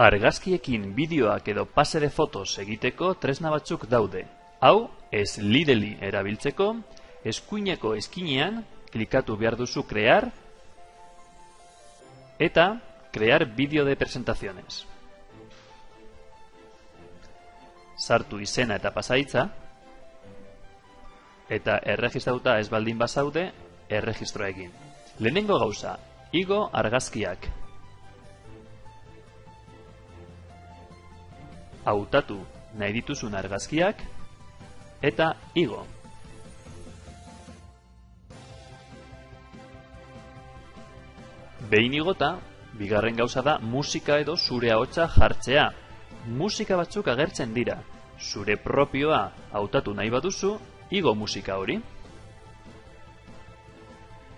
Argazkiekin bideoak edo pase de fotos egiteko tresna batzuk daude. Hau, Slidely erabiltzeko, eskuineko eskinean klikatu behar duzu crear eta crear vídeo de presentaciones. Sartu izena eta pasahitza eta erregistratuta ez baldin bazaude, erregistroa egin. Lehenengo gauza, igo argazkiak. Hautatu nahi dituzun argazkiak eta igo. Behin igota, bigarren gauza da musika edo zure ahotsa jartzea. Musika batzuk agertzen dira. Zure propioa hautatu nahi baduzu, igo musika hori.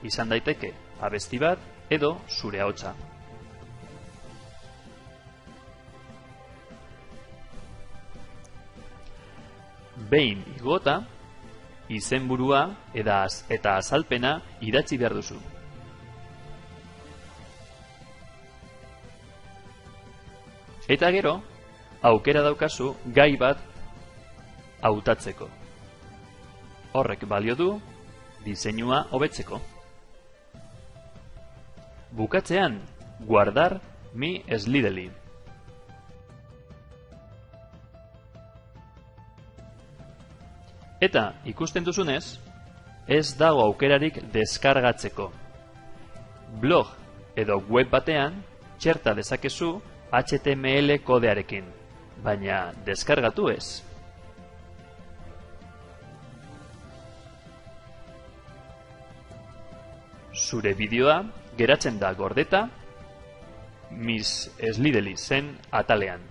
Izan daiteke abesti bat edo zure ahotsa. Behin igota, izenburua eta azalpena idatzi behar duzu. Eta gero, aukera daukazu gai bat hautatzeko. Horrek balio du diseinua hobetzeko. Bukatzean, guardar mi Slidely. Eta ikusten duzunez, ez dago aukerarik deskargatzeko. Blog edo web batean txerta dezakezu HTML kodearekin, baina deskargatu ez. Zure bideoa geratzen da gordeta Miss Slidely zen atalean.